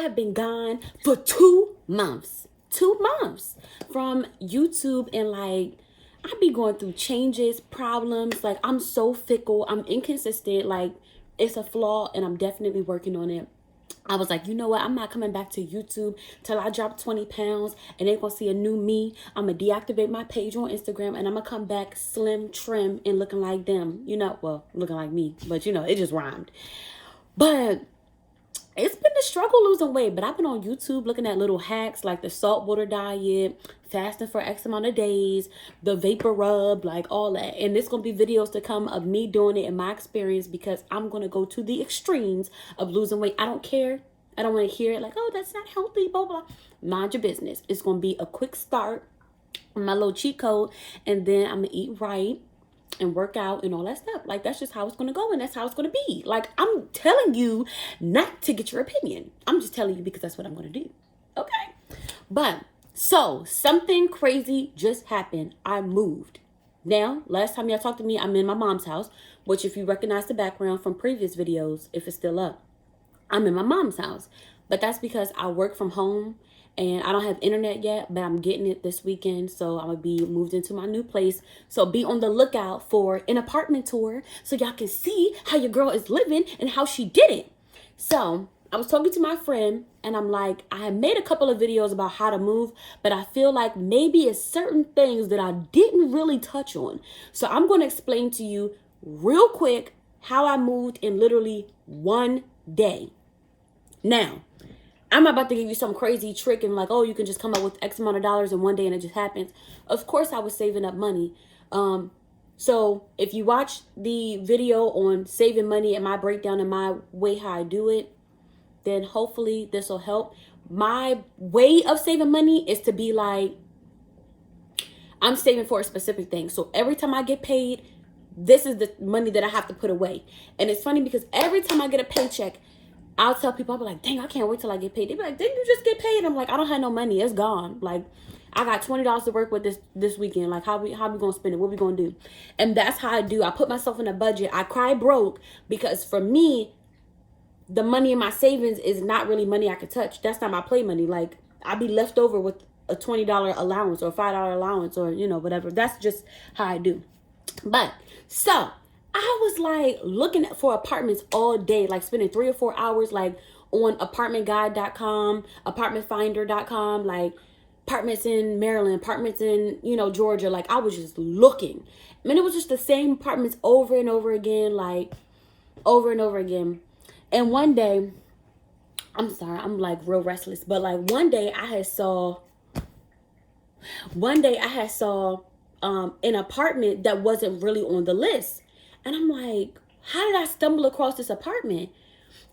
have been gone for 2 months. 2 months from YouTube, and like I be going through changes, problems. Like I'm so fickle. I'm inconsistent. Like it's a flaw, and I'm definitely working on it. I was like, you know what? I'm not coming back to YouTube till I drop 20 pounds and they're going to see a new me. I'm going to deactivate my page on Instagram and I'm going to come back slim, trim, and looking like them. You know, well, looking like me, but you know, it just rhymed. But it's been a struggle losing weight, but I've been on YouTube looking at little hacks like the saltwater diet, fasting for X amount of days, the vapor rub, like all that. And there's going to be videos to come of me doing it in my experience, because I'm going to go to the extremes of losing weight. I don't care. I don't want to hear it like, oh, that's not healthy, blah, blah. Mind your business. It's going to be a quick start, my little cheat code, and then I'm going to eat right and work out and all that stuff. Like, that's just how it's going to go, and that's how it's going to be. Like, I'm telling you not to get your opinion. I'm just telling you because that's what I'm going to do. Okay? But, so, something crazy just happened. I moved. Now, last time y'all talked to me, I'm in my mom's house, which if you recognize the background from previous videos, if it's still up, I'm in my mom's house. But that's because I work from home and I don't have internet yet, but I'm getting it this weekend. So I'm going to be moved into my new place. So be on the lookout for an apartment tour so y'all can see how your girl is living and how she did it. So I was talking to my friend and I'm like, I have made a couple of videos about how to move, but I feel like maybe it's certain things that I didn't really touch on. So I'm going to explain to you real quick how I moved in literally one day. Now, I'm not about to give you some crazy trick and like, oh, you can just come up with X amount of dollars in one day and it just happens. Of course, I was saving up money. So if you watch the video on saving money and my breakdown and my way how I do it, then hopefully this will help. My way of saving money is to be like, I'm saving for a specific thing. So every time I get paid, this is the money that I have to put away. And it's funny because every time I get a paycheck, I'll tell people, I'll be like, dang, I can't wait till I get paid. They be like, didn't you just get paid? I'm like, I don't have no money. It's gone. Like, I got $20 to work with this weekend. Like, how we going to spend it? What we going to do? And that's how I do. I put myself in a budget. I cry broke because for me, the money in my savings is not really money I could touch. That's not my play money. Like, I be left over with a $20 allowance or a $5 allowance or, you know, whatever. That's just how I do. But, so I was like looking for apartments all day, like spending 3 or 4 hours like on apartmentguide.com, apartmentfinder.com, like apartments in Maryland, apartments in, you know, Georgia. Like I was just looking. I mean, it was just the same apartments over and over again, like over and over again. And one day, I'm sorry, I'm like real restless, but like one day I had saw an apartment that wasn't really on the list. And I'm like, how did I stumble across this apartment?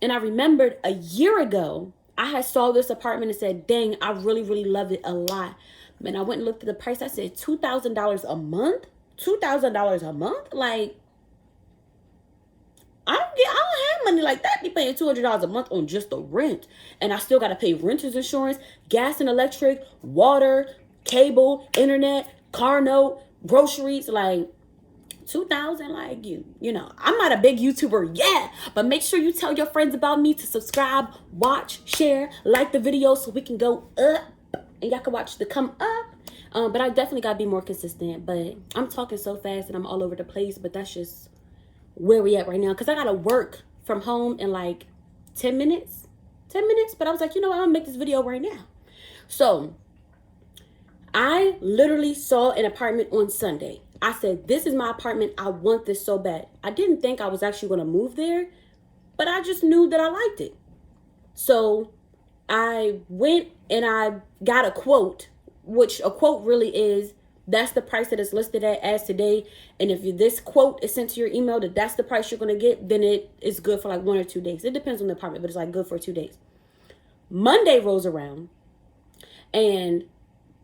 And I remembered a year ago, I had saw this apartment and said, dang, I really, really love it a lot. Man, I went and looked at the price. I said, $2,000 a month? $2,000 a month? Like, I don't have money like that. Be paying $200 a month on just the rent. And I still got to pay renter's insurance, gas and electric, water, cable, internet, car note, groceries. Like, 2,000, like you know, I'm not a big YouTuber yet, but make sure you tell your friends about me, to subscribe, watch, share, like the video so we can go up and y'all can watch the come up. But I definitely gotta be more consistent. But I'm talking so fast and I'm all over the place, but that's just where we at right now, because I gotta work from home in like 10 minutes. But I was like, you know what, I'm gonna make this video right now. So I literally saw an apartment on Sunday. I said, this is my apartment. I want this so bad. I didn't think I was actually going to move there, but I just knew that I liked it. So I went and I got a quote, which a quote really is, that's the price that it's listed at as today. And if this quote is sent to your email that that's the price you're going to get, then it is good for like 1 or 2 days. It depends on the apartment, but it's like good for 2 days. Monday rolls around and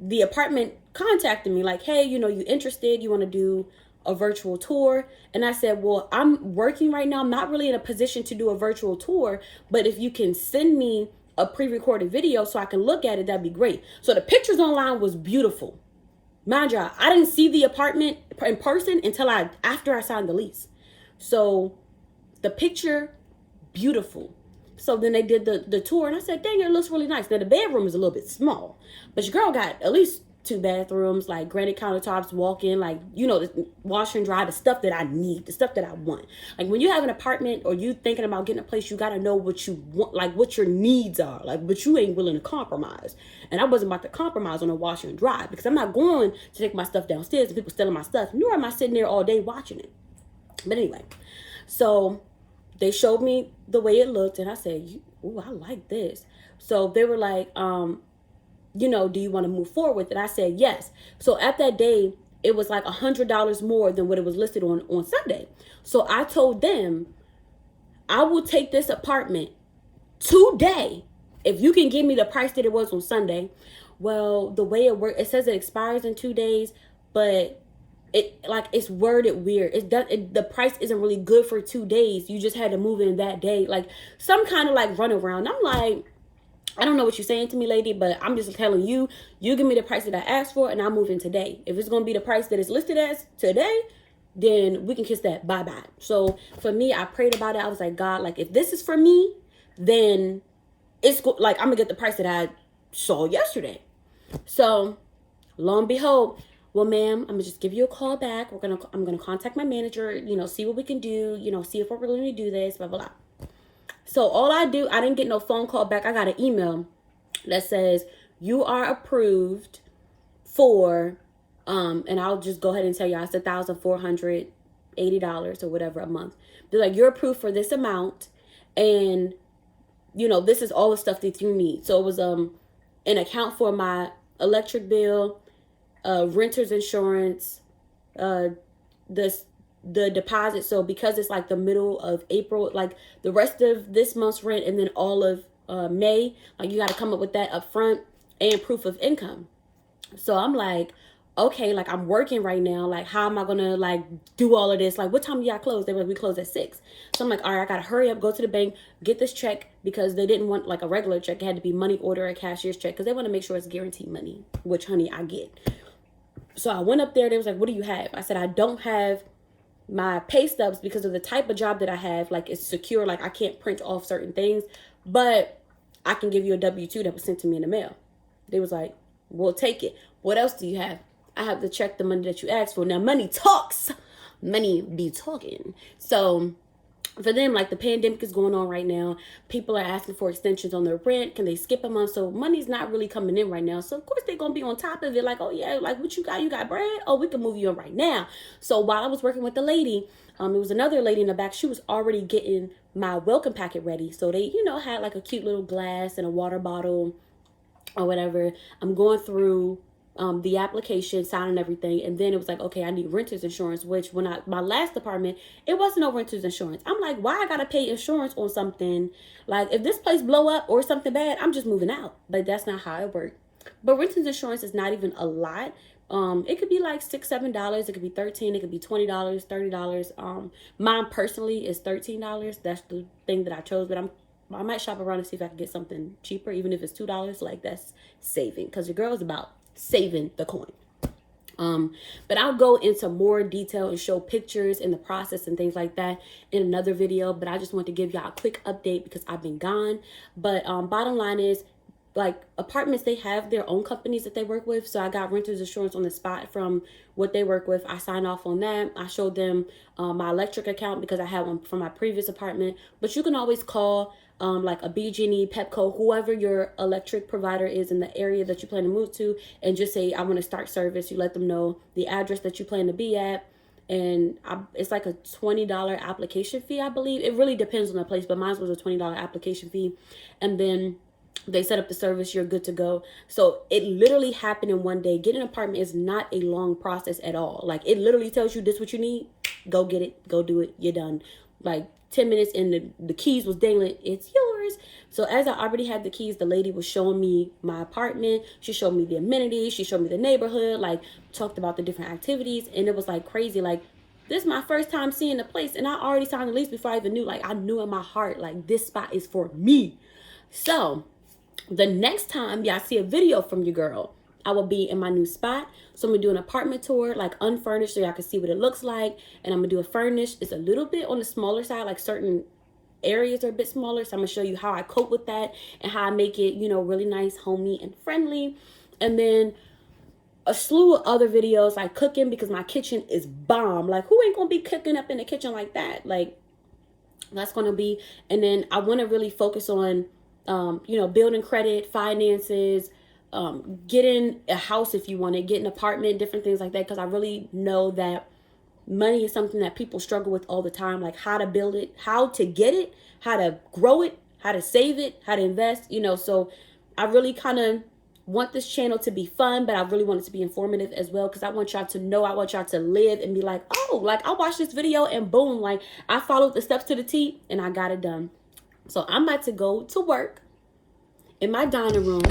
the apartment contacted me like, hey, you know, you interested? You want to do a virtual tour? And I said, well, I'm working right now. I'm not really in a position to do a virtual tour, but if you can send me a pre-recorded video so I can look at it, that'd be great. So the pictures online was beautiful. Mind you, I didn't see the apartment in person until after I signed the lease. So the picture, beautiful. So then they did the tour, and I said, dang, it looks really nice. Now, the bedroom is a little bit small, but your girl got at least 2 bathrooms, like granite countertops, walk-in, like, you know, the washer and dry, the stuff that I need, the stuff that I want. Like, when you have an apartment or you thinking about getting a place, you got to know what you want, like what your needs are, like, but you ain't willing to compromise. And I wasn't about to compromise on a washer and dry, because I'm not going to take my stuff downstairs and people stealing my stuff, nor am I sitting there all day watching it. But anyway, so they showed me the way it looked, and I said, ooh, I like this. So they were like, you know, do you want to move forward with it? I said yes. So at that day, it was like $100 more than what it was listed on Sunday. So I told them, I will take this apartment today if you can give me the price that it was on Sunday. Well, the way it works, it says it expires in 2 days, but it's worded weird. The price isn't really good for 2 days. You just had to move in that day, like some kind of like runaround. I'm like, I don't know what you're saying to me, lady, but I'm just telling you, you give me the price that I asked for and I'll move in today. If it's going to be the price that is listed as today, then we can kiss that bye-bye. So for me, I prayed about it. I was like, God, like, if this is for me, then it's like, I'm going to get the price that I saw yesterday. So lo and behold, well, ma'am, I'm going to just give you a call back. I'm going to contact my manager, you know, see what we can do, you know, see if we're really going to do this, blah, blah, blah. So all I didn't get no phone call back. I got an email that says you are approved for, and I'll just go ahead and tell you, it's $1,480 or whatever a month. They're like, you're approved for this amount, and you know, this is all the stuff that you need. So it was an account for my electric bill, renter's insurance, the deposit. So because it's like the middle of April, like the rest of this month's rent and then all of May, like you got to come up with that up front and proof of income. So I'm like, okay, like I'm working right now. Like, how am I going to like do all of this? Like, what time do y'all close? They were like, we close at 6. So I'm like, all right, I got to hurry up, go to the bank, get this check, because they didn't want like a regular check. It had to be money order or cashier's check, because they want to make sure it's guaranteed money, which, honey, I get. So I went up there. They was like, what do you have? I said, I don't have my pay stubs because of the type of job that I have. Like, it's secure. Like, I can't print off certain things, but I can give you a W-2 that was sent to me in the mail. They was like, we'll take it. What else do you have? I have to check the money that you asked for. Now, money talks. Money be talking. So for them, like, the pandemic is going on right now. People are asking for extensions on their rent. Can they skip a month? So money's not really coming in right now. So of course they're going to be on top of it. Like, oh yeah, like, what you got? You got bread? Oh, we can move you in right now. So while I was working with the lady, it was another lady in the back. She was already getting my welcome packet ready. So they, you know, had like a cute little glass and a water bottle or whatever. I'm going through the application, signing everything, and then it was like, okay, I need renter's insurance, which when my last apartment, it wasn't no renter's insurance. I'm like, why I gotta pay insurance on something? Like, if this place blow up or something bad, I'm just moving out. But that's not how it worked. But renter's insurance is not even a lot. It could be like $6, $7. It could be $13. It could be $20, $30. Mine personally is $13. That's the thing that I chose, but I might shop around and see if I can get something cheaper, even if it's $2. Like, that's saving, because your girl is about saving the coin. But I'll go into more detail and show pictures in the process and things like that in another video. But I just want to give y'all a quick update because I've been gone. But bottom line is, like, apartments, they have their own companies that they work with. So I got renter's insurance on the spot from what they work with. I signed off on that. I showed them my electric account because I had one from my previous apartment. But you can always call like a BG&E, Pepco, whoever your electric provider is in the area that you plan to move to, and just say, I want to start service. You let them know the address that you plan to be at. And it's like a $20 application fee, I believe. It really depends on the place, but mine was a $20 application fee. And then they set up the service, you're good to go. So it literally happened in one day. Getting an apartment is not a long process at all. Like, it literally tells you this what you need. Go get it. Go do it. You're done. Like, 10 minutes and the keys was dangling. It's yours. So as I already had the keys, the lady was showing me my apartment. She showed me the amenities. She showed me the neighborhood, like, talked about the different activities. And it was like crazy. Like, this is my first time seeing the place. And I already signed the lease before I even knew. Like, I knew in my heart, like, this spot is for me. So the next time y'all see a video from your girl, I will be in my new spot. So I'm going to do an apartment tour, like unfurnished, so y'all can see what it looks like. And I'm going to do a furnished. It's a little bit on the smaller side, like certain areas are a bit smaller. So I'm gonna show you how I cope with that and how I make it, you know, really nice, homey, and friendly. And then a slew of other videos like cooking, because my kitchen is bomb. Like, who ain't gonna be cooking up in the kitchen like that? Like, that's gonna be. And then I want to really focus on you know, building credit, finances, getting a house if you want to, get an apartment, different things like that, because I really know that money is something that people struggle with all the time. Like, how to build it, how to get it, how to grow it, how to save it, how to invest, you know. So I really kind of want this channel to be fun, but I really want it to be informative as well, because I want y'all to know, I want y'all to live and be like, oh, like, I watched this video and boom, like, I followed the steps to the T and I got it done. So I'm about to go to work in my dining room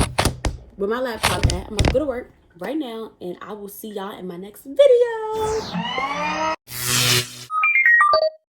where my laptop at. I'm about to go to work right now, and I will see y'all in my next video.